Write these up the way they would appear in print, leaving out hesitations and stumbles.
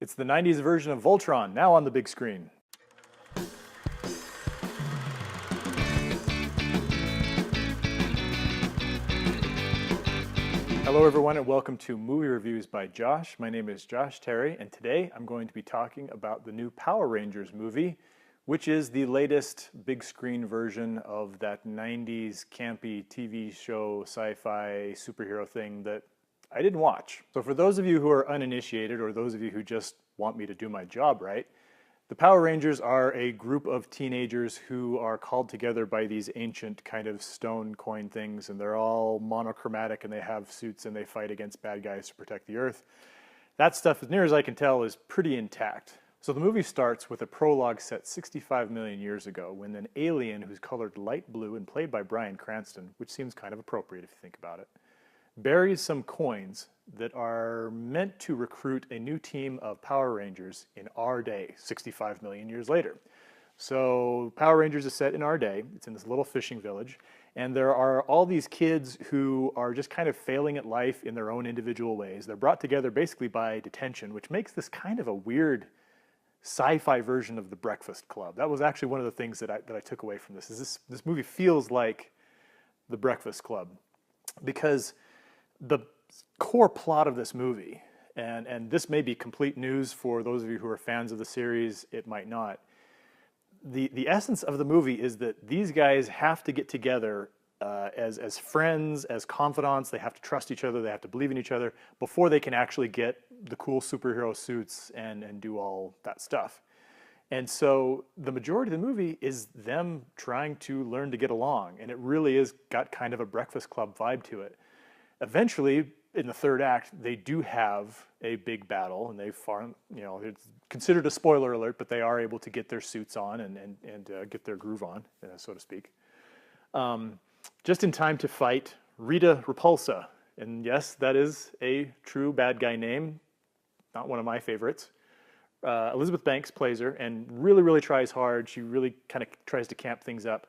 It's the 90s version of Voltron, now on the big screen. Hello everyone and welcome to Movie Reviews by Josh. My name is Josh Terry and today I'm going to be talking about the new Power Rangers movie, which is the latest big screen version of that 90s campy TV show sci-fi superhero thing that I didn't watch. So for those of you who are uninitiated or those of you who just want me to do my job right, the Power Rangers are a group of teenagers who are called together by these ancient kind of stone coin things, and they're all monochromatic and they have suits and they fight against bad guys to protect the Earth. That stuff, as near as I can tell, is pretty intact. So the movie starts with a prologue set 65 million years ago when an alien who's colored light blue and played by Bryan Cranston, which seems kind of appropriate if you think about it, buries some coins that are meant to recruit a new team of Power Rangers in our day, 65 million years later. So Power Rangers is set in our day. It's in this little fishing village. And there are all these kids who are just kind of failing at life in their own individual ways. They're brought together basically by detention, which makes this kind of a weird sci-fi version of The Breakfast Club. That was actually one of the things that I took away from this. Is this movie feels like The Breakfast Club because the core plot of this movie, and this may be complete news for those of you who are fans of the series, it might not. The essence of the movie is that these guys have to get together as friends, as confidants. They have to trust each other, they have to believe in each other before they can actually get the cool superhero suits and do all that stuff. And so the majority of the movie is them trying to learn to get along, and it really is got kind of a Breakfast Club vibe to it. Eventually, in the third act, they do have a big battle, and it's considered a spoiler alert, but they are able to get their suits on and get their groove on, so to speak. Just in time to fight Rita Repulsa. And yes, that is a true bad guy name, not one of my favorites. Elizabeth Banks plays her and really, really tries hard. She really kind of tries to camp things up.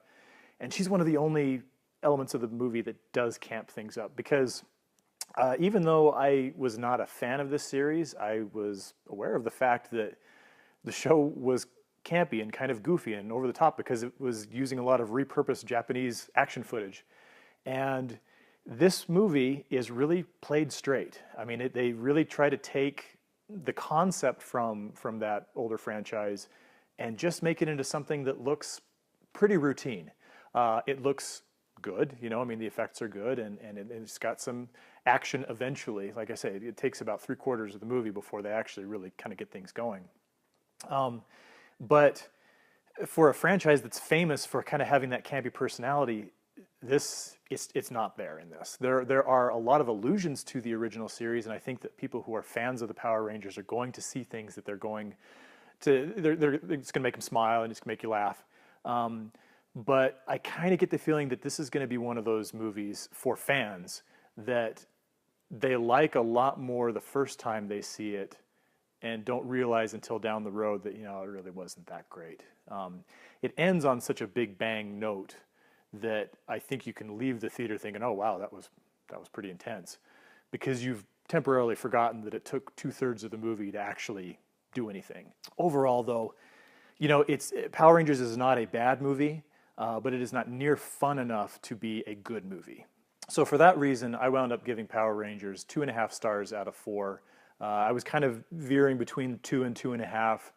And she's one of the only elements of the movie that does camp things up because even though I was not a fan of this series, I was aware of the fact that the show was campy and kind of goofy and over the top because it was using a lot of repurposed Japanese action footage. And this movie is really played straight. I mean, they really try to take the concept from that older franchise and just make it into something that looks pretty routine. It looks good, I mean, the effects are good, and it's got some action eventually. Like I say, it takes about 3/4 of the movie before they actually really kind of get things going. But for a franchise that's famous for kind of having that campy personality, it's not there in this. There are a lot of allusions to the original series, and I think that people who are fans of the Power Rangers are going to see things that it's going to make them smile and it's going to make you laugh. But I kind of get the feeling that this is going to be one of those movies for fans that they like a lot more the first time they see it and don't realize until down the road that, it really wasn't that great. It ends on such a big bang note that I think you can leave the theater thinking, oh, wow, that was pretty intense, because you've temporarily forgotten that it took 2/3 of the movie to actually do anything. Overall, though, Power Rangers is not a bad movie. But it is not near fun enough to be a good movie. So for that reason, I wound up giving Power Rangers 2.5 stars out of 4. I was kind of veering between 2 and 2.5.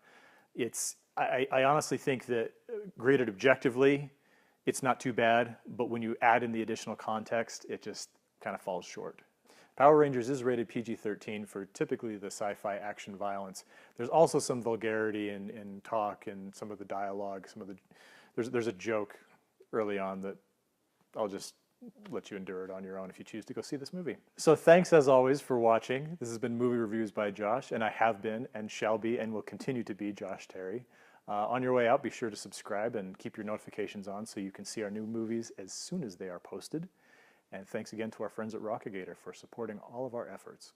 I honestly think that graded objectively, it's not too bad, but when you add in the additional context, it just kind of falls short. Power Rangers is rated PG-13 for typically the sci-fi action violence. There's also some vulgarity in talk and some of the dialogue, There's a joke early on that I'll just let you endure it on your own if you choose to go see this movie. So thanks as always for watching. This has been Movie Reviews by Josh, and I have been and shall be and will continue to be Josh Terry. On your way out, be sure to subscribe and keep your notifications on so you can see our new movies as soon as they are posted. And thanks again to our friends at Rockagator for supporting all of our efforts.